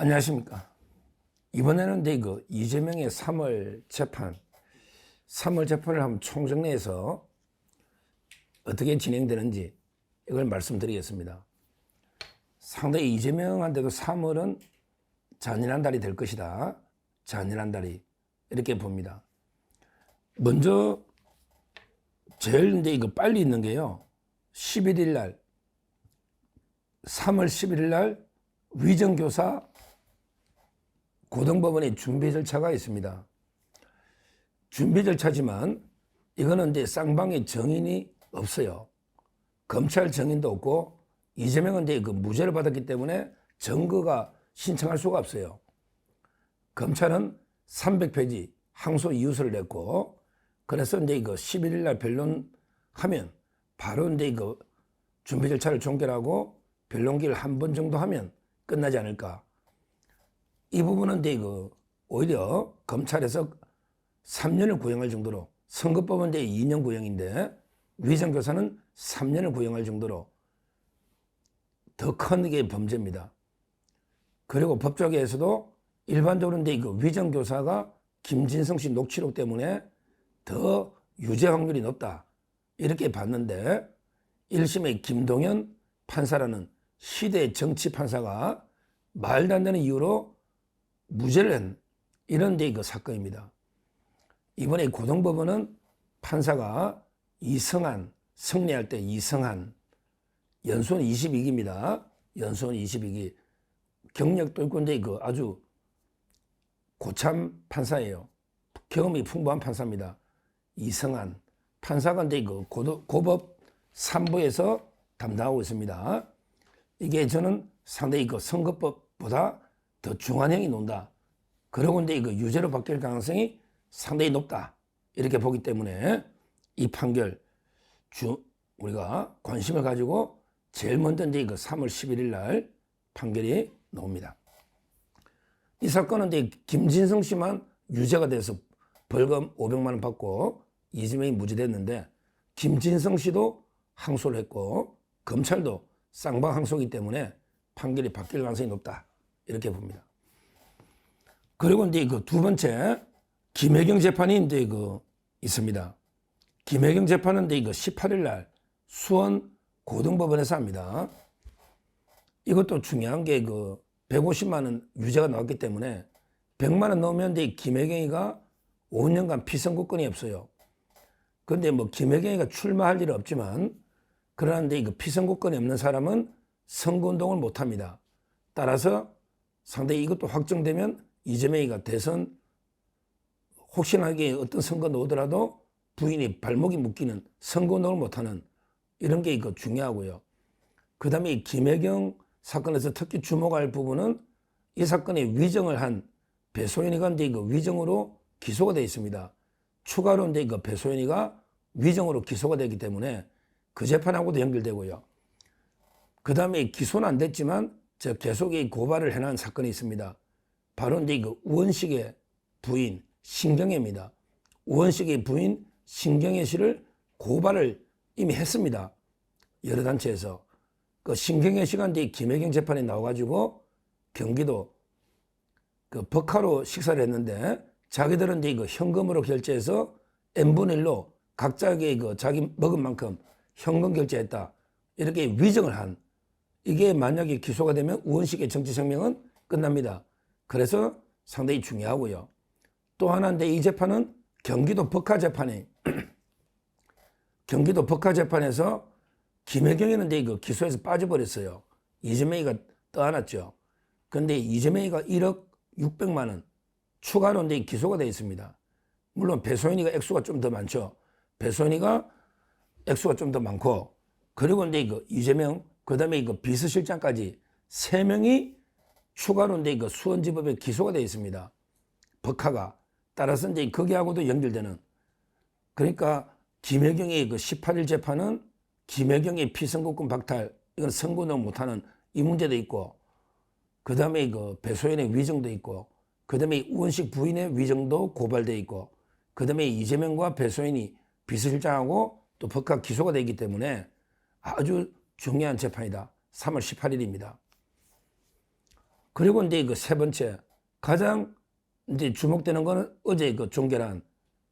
안녕하십니까. 이번에는 이재명의 3월 재판을 한번 총정리해서 어떻게 진행되는지 이걸 말씀드리겠습니다. 상당히 이재명한테도 3월은 잔인한 달이 될 것이다. 잔인한 달이 이렇게 봅니다. 먼저 제일 빨리 있는 게요. 11일 날 3월 11일 날 위정교사 고등법원의 준비 절차가 있습니다. 준비 절차지만 이거는 쌍방의 정인이 없어요. 검찰 정인도 없고 이재명은 무죄를 받았기 때문에 증거가 신청할 수가 없어요. 검찰은 300페이지 항소 이유서를 냈고 그래서 11일 날 변론하면 바로 준비 절차를 종결하고 변론기를 한 번 정도 하면 끝나지 않을까. 이 부분은 오히려 검찰에서 3년을 구형할 정도로, 선거법은 2년 구형인데 위정교사는 3년을 구형할 정도로 더 큰 게 범죄입니다. 그리고 법조계에서도 일반적으로 위정교사가 김진성 씨 녹취록 때문에 더 유죄 확률이 높다 이렇게 봤는데 1심의 김동연 판사라는 시대 정치 판사가 말도 안 되는 이유로 무죄를 한 이런 사건입니다. 이번에 고등법원은 판사가 이성한, 승리할 때 이성한, 연수원 22기입니다. 연수원 22기. 경력도 있고 아주 고참 판사예요. 경험이 풍부한 판사입니다. 이성한 판사가 고법 3부에서 담당하고 있습니다. 이게 저는 상당히 선거법보다 더 중한형이 논다. 그러고 유죄로 바뀔 가능성이 상당히 높다. 이렇게 보기 때문에 이 판결 우리가 관심을 가지고 제일 먼저 3월 11일 날 판결이 나옵니다. 이 사건은 김진성 씨만 유죄가 돼서 벌금 500만 원 받고 이재명이 무죄됐는데 김진성 씨도 항소를 했고 검찰도 쌍방 항소이기 때문에 판결이 바뀔 가능성이 높다. 이렇게 봅니다. 그리고 두 번째 김혜경 재판이 있습니다. 김혜경 재판은 18일 날 수원 고등법원에서 합니다. 이것도 중요한 게 150만 원 유죄가 나왔기 때문에 100만 원 넣으면 김혜경이가 5년간 피선거권이 없어요. 그런데 김혜경이가 출마할 일은 없지만 그러는데 피선거권이 없는 사람은 선거운동을 못합니다. 따라서 상당히 이것도 확정되면 이재명이가 대선 혹시나 어떤 선거 나오더라도 부인이 발목이 묶이는 선거운동을 못하는 이런 게 중요하고요. 그 다음에 김혜경 사건에서 특히 주목할 부분은 이 사건에 위정을 한 배소연이가 위정으로 기소가 되어 있습니다. 추가로 배소연이가 위정으로 기소가 되기 때문에 그 재판하고도 연결되고요. 그 다음에 기소는 안 됐지만 계속 고발을 해놓은 사건이 있습니다. 바로 우원식의 부인 신경애입니다. 우원식의 부인 신경애 씨를 고발을 이미 했습니다. 여러 단체에서. 그 신경애 씨가 김혜경 재판에 나와가지고 경기도 법카로 식사를 했는데 자기들은 현금으로 결제해서 n분의 1로 각자에게 자기 먹은 만큼 현금 결제했다. 이렇게 위정을 한. 이게 만약에 기소가 되면 우원식의 정치 생명은 끝납니다. 그래서 상당히 중요하고요. 또 하나인데 이 재판은 경기도 법카재판에 경기도 법카재판에서 김혜경이는 기소에서 빠져버렸어요. 이재명이가 떠안았죠. 그런데 이재명이가 1억 600만 원 추가로 기소가 되어 있습니다. 물론 배소연이가 액수가 좀 더 많죠. 배소연이가 액수가 좀 더 많고 그리고 이재명 그 다음에 비서실장까지 3명이 추가로 수원지법에 기소가 되어 있습니다. 법카가. 따라서 거기하고도 연결되는. 그러니까 김혜경의 18일 재판은 김혜경의 피선거권 박탈, 이건 선거운동 못하는 이 문제도 있고, 그 다음에 배소연의 위정도 있고, 그 다음에 우원식 부인의 위정도 고발돼 있고, 그 다음에 이재명과 배소연이 비서실장하고 또 법카 기소가 되기 때문에 아주 중요한 재판이다. 3월 18일입니다. 그리고 이제 그 세 번째 가장 이제 주목되는 거는 어제 그 종결한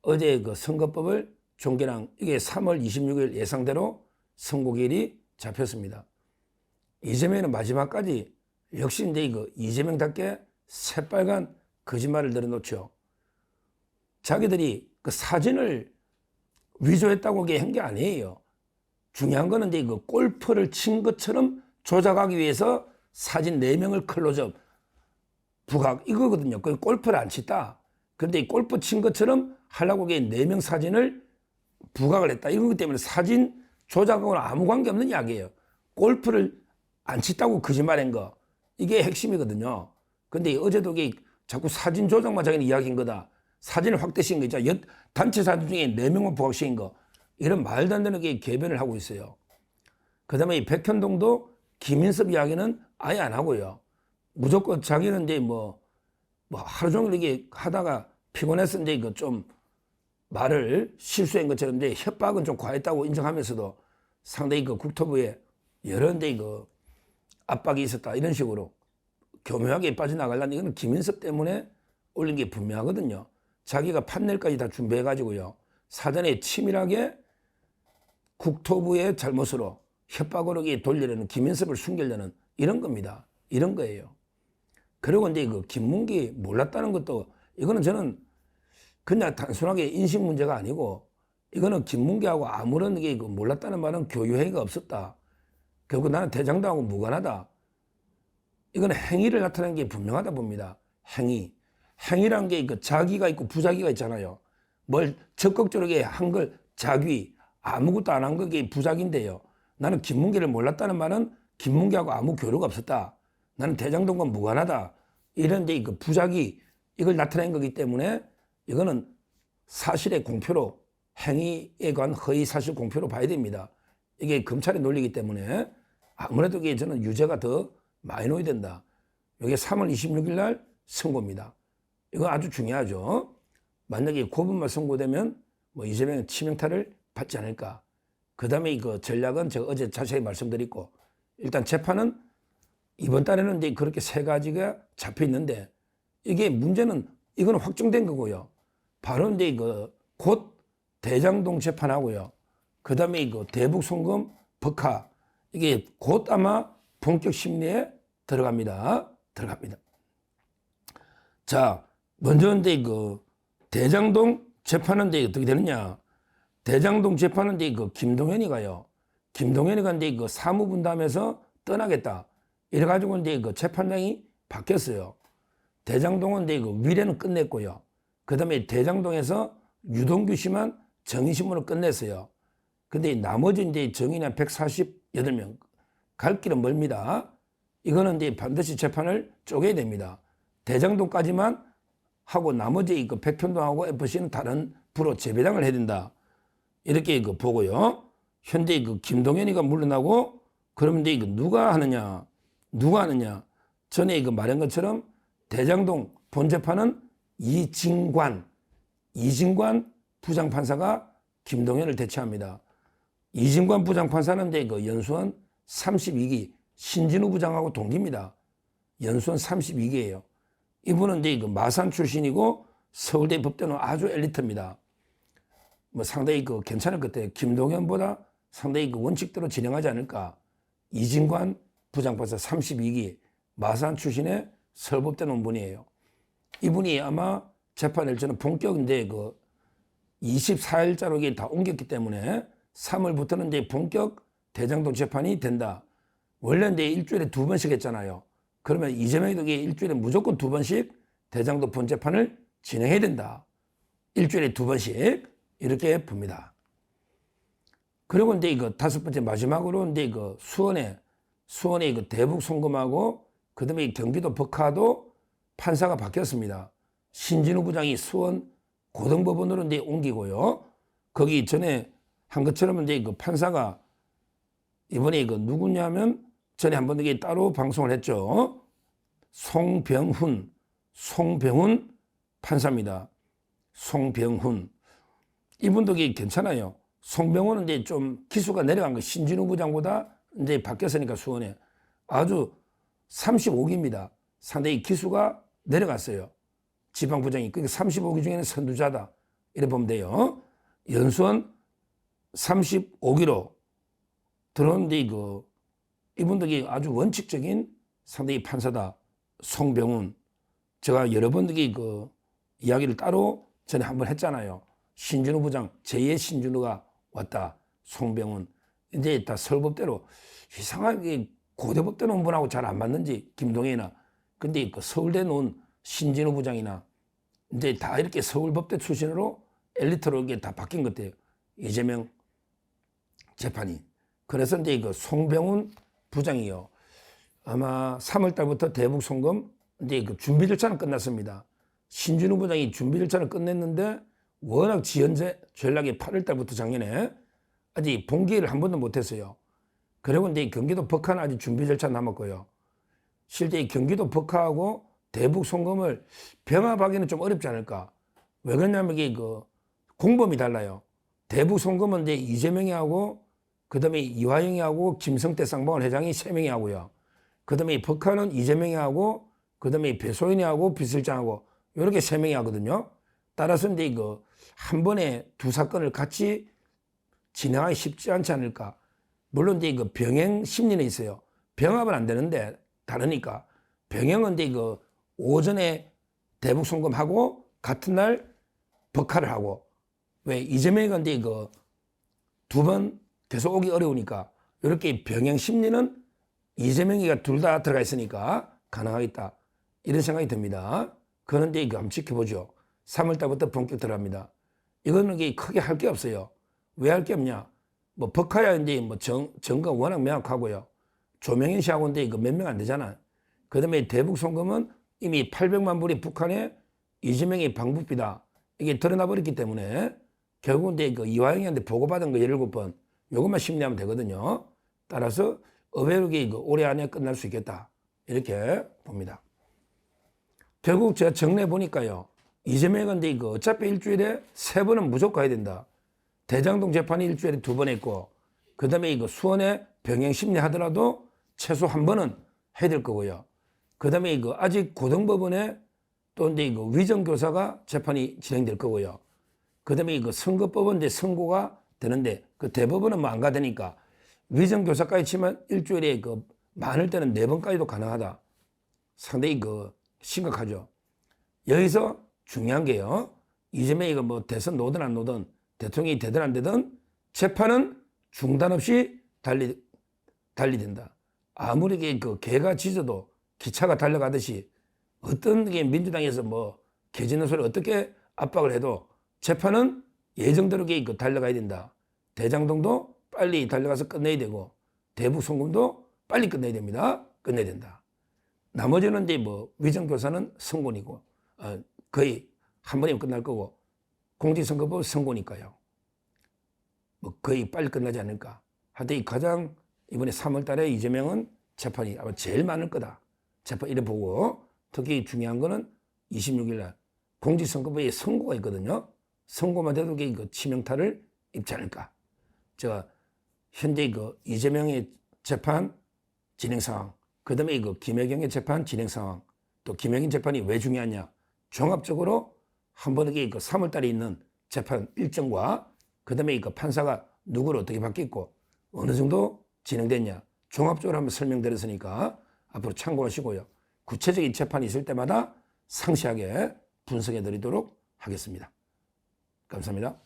어제 그 선거법을 종결한 이게 3월 26일 예상대로 선고기일이 잡혔습니다. 이재명은 마지막까지 역시 이제 그 이재명답게 새빨간 거짓말을 늘어놓죠. 자기들이 그 사진을 위조했다고 한 게 아니에요. 중요한 거는 이제 그 골프를 친 것처럼 조작하기 위해서 사진 4명을 클로즈업, 부각 이거거든요. 그 골프를 안 쳤다. 그런데 골프 친 것처럼 하려고 4명 사진을 부각을 했다. 이거기 때문에 사진 조작하고는 아무 관계 없는 이야기예요. 골프를 안 쳤다고 거짓말한 거. 이게 핵심이거든요. 근데 어제도 자꾸 사진 조작만 자기는 이야기인 거다. 사진을 확대시킨 거 있잖아. 단체 사진 중에 4명만 부각시킨 거. 이런 말도 안 되는 게 개변을 하고 있어요. 그 다음에 이 백현동도 김인섭 이야기는 아예 안 하고요. 무조건 자기는 이제 뭐 하루 종일 이게 하다가 피곤해서 이제 그 좀 말을 실수한 것처럼 이제 협박은 좀 과했다고 인정하면서도 상당히 그 국토부에 여러 이제 그 압박이 있었다. 이런 식으로 교묘하게 빠져나가려는 이거는 김인섭 때문에 올린 게 분명하거든요. 자기가 판넬까지 다 준비해가지고요. 사전에 치밀하게 국토부의 잘못으로 협박으로 돌리려는 김인섭을 숨기려는 이런 겁니다. 이런 거예요. 그리고 이제 그 김문기 몰랐다는 것도 이거는 저는 그냥 단순하게 인식 문제가 아니고 이거는 김문기하고 아무런 게 몰랐다는 말은 교유행위가 없었다. 결국 나는 대장동하고 무관하다. 이건 행위를 나타내는 게 분명하다 봅니다. 행위. 행위란 게 자기가 있고 부자기가 있잖아요. 뭘 적극적으로 한 걸 자기, 아무것도 안 한 게 부작인데요. 나는 김문기를 몰랐다는 말은 김문기하고 아무 교류가 없었다. 나는 대장동과 무관하다. 이런 데 그 부작위, 이걸 나타낸 거기 때문에 이거는 사실의 공표로, 행위에 관한 허위 사실 공표로 봐야 됩니다. 이게 검찰의 논리이기 때문에 아무래도 이게 저는 유죄가 더 많이 놓여야 된다. 이게 3월 26일 날 선고입니다. 이거 아주 중요하죠. 만약에 고분만 선고되면 뭐 이재명은 치명타를 받지 않을까. 그 다음에 그 전략은 제가 어제 자세히 말씀드렸고, 일단 재판은 이번 달에는 이제 그렇게 3가지가 잡혀 있는데, 이게 문제는 이거는 확정된 거고요. 바로 이제 곧 대장동 재판하고요. 그 다음에 대북 송금 법화, 이게 곧 아마 본격 심리에 들어갑니다. 자, 먼저 이제 대장동 재판은 이제 어떻게 되느냐. 대장동 재판은 이제 김동현이가요. 김동현이가 이제 사무분담에서 떠나겠다. 이래가지고 이제 재판장이 바뀌었어요. 대장동은 이제 위례는 끝냈고요. 그 다음에 대장동에서 유동규 씨만 정인신문을 끝냈어요. 근데 나머지 이제 정인이 한 148명. 갈 길은 멀습니다. 이거는 이제 반드시 재판을 쪼개야 됩니다. 대장동까지만 하고 나머지 백현동하고 FC는 다른 부로 재배당을 해야 된다. 이렇게 보고요. 현재 김동현이가 물러나고 그러면 이제 누가 하느냐. 전에 말한 것처럼 대장동 본재판은 이진관 부장판사가 김동현을 대체합니다. 이진관 부장판사는 이제 연수원 32기 신진우 부장하고 동기입니다. 연수원 32기예요. 이분은 이제 마산 출신이고 서울대 법대는 아주 엘리트입니다. 뭐 상당히 괜찮을 것 같아요. 김동현보다 상당히 원칙대로 진행하지 않을까. 이진관 부장판사 32기 마산 출신의 서울법대 논문이에요. 이분이 아마 재판 일정은 본격 이제 24일자로 이게 다 옮겼기 때문에 3월부터는 이제 본격 대장동 재판이 된다. 원래 이제 일주일에 2번씩 했잖아요. 그러면 이재명이도 일주일에 무조건 2번씩 대장동 본재판을 진행해야 된다. 일주일에 2번씩 이렇게 봅니다. 그리고 이제 5번째 마지막으로 이제 수원의 대북 송금하고 그다음에 경기도 법화도 판사가 바뀌었습니다. 신진우 부장이 수원 고등법원으로 이제 옮기고요. 거기 전에 한 것처럼 이제 판사가 이번에 누구냐면 전에 한번 이게 따로 방송을 했죠. 송병훈 판사입니다. 송병훈. 이분도 괜찮아요. 송병훈은 이제 좀 기수가 내려간 거 신진우 부장보다 이제 바뀌었으니까 수원에 아주 35기입니다. 상당히 기수가 내려갔어요. 지방부장이. 그러니까 35기 중에는 선두자다. 이래 보면 돼요. 연수원 35기로 들어오는데 이분들이 아주 원칙적인 상당히 판사다. 송병훈. 제가 여러분들이 이야기를 따로 전에 한번 했잖아요. 신준우 부장, 제2의 신준우가 왔다. 송병훈. 이제 다 서울법대로 이상하게 고대법대 놓은 분하고 잘 안 맞는지, 김동현이나. 근데 서울대 놓은 신진우 부장이나 이제 다 이렇게 서울법대 출신으로 엘리트로 이게 다 바뀐 것 같아요. 이재명 재판이. 그래서 이제 송병훈 부장이요. 아마 3월 달부터 대북 송금 이제 준비 절차는 끝났습니다. 신준우 부장이 준비 절차를 끝냈는데 워낙 지연제 전략이 8월 달부터 작년에 아직 본기를 한 번도 못했어요. 그리고 이제 경기도 법화는 아직 준비 절차 남았고요. 실제 경기도 법화하고 대북 송금을 병합하기는 좀 어렵지 않을까. 왜 그러냐면 이게 공범이 달라요. 대북 송금은 이제 이재명이 하고, 그 다음에 이화영이 하고, 김성태 쌍방울 회장이 3명이 하고요. 그 다음에 법화는 이재명이 하고, 그 다음에 배소연이 하고, 비서실장하고, 이렇게 3명이 하거든요. 따라서 이제 한 번에 두 사건을 같이 진행하기 쉽지 않지 않을까. 물론 이제 병행 심리는 있어요. 병합은 안 되는데 다르니까. 병행은 이제 오전에 대북 송금하고 같은 날 법화를 하고. 왜 이재명이 이제 두 번 계속 오기 어려우니까 이렇게 병행 심리는 이재명이가 둘 다 들어가 있으니까 가능하겠다. 이런 생각이 듭니다. 그런데 이거 한번 지켜보죠. 3월 달부터 본격 들어갑니다. 이거는 크게 할 게 없어요. 왜 할 게 없냐? 뭐 법화야 이제 정가 워낙 명확하고요. 조명현 씨하고 이제 몇 명 안 되잖아. 그 다음에 대북 송금은 이미 800만 불이 북한에 이재명의 방북비다. 이게 드러나 버렸기 때문에 결국은 이제 이화영이한테 보고받은 거 17번. 요것만 심리하면 되거든요. 따라서 의외로 올해 안에 끝날 수 있겠다. 이렇게 봅니다. 결국 제가 정리해 보니까요. 이재명은 이제 어차피 일주일에 3번은 무조건 해야 된다. 대장동 재판이 일주일에 2번 했고, 그 다음에 수원에 병행 심리 하더라도 최소 1번은 해야 될 거고요. 그 다음에 아직 고등법원에 또 이제 위정교사가 재판이 진행될 거고요. 그 다음에 선거법은 이제 선고가 되는데 대법원은 뭐 안 가되니까 위정교사까지 치면 일주일에 많을 때는 4번까지도 가능하다. 상당히 심각하죠. 여기서 중요한 게요. 이재명이 뭐 대선 노든 안 노든 대통령이 되든 안 되든 재판은 중단 없이 달리된다. 아무리 개가 짖어도 기차가 달려가듯이 어떤 게 민주당에서 뭐 개짖는 소리 어떻게 압박을 해도 재판은 예정대로 달려가야 된다. 대장동도 빨리 달려가서 끝내야 되고 대북 송금도 빨리 끝내야 됩니다. 끝내야 된다. 나머지는 이제 뭐 위정교사는 선고니고 거의 한 번이면 끝날 거고 공직선거법 선고니까요. 뭐 거의 빨리 끝나지 않을까. 하여튼 가장 이번에 3월 달에 이재명은 재판이 아마 제일 많을 거다. 재판 이래 보고 특히 중요한 거는 26일 날 공직선거법에 선고가 있거든요. 선고만 돼도 치명타를 입지 않을까. 제가 현재 이재명의 재판 진행 상황, 그 다음에 김혜경의 재판 진행 상황, 또 김혜경 재판이 왜 중요하냐. 종합적으로 한 번에 3월 달에 있는 재판 일정과 그 다음에 판사가 누구를 어떻게 바뀌었고 어느 정도 진행됐냐. 종합적으로 한번 설명드렸으니까 앞으로 참고하시고요. 구체적인 재판이 있을 때마다 상세하게 분석해 드리도록 하겠습니다. 감사합니다.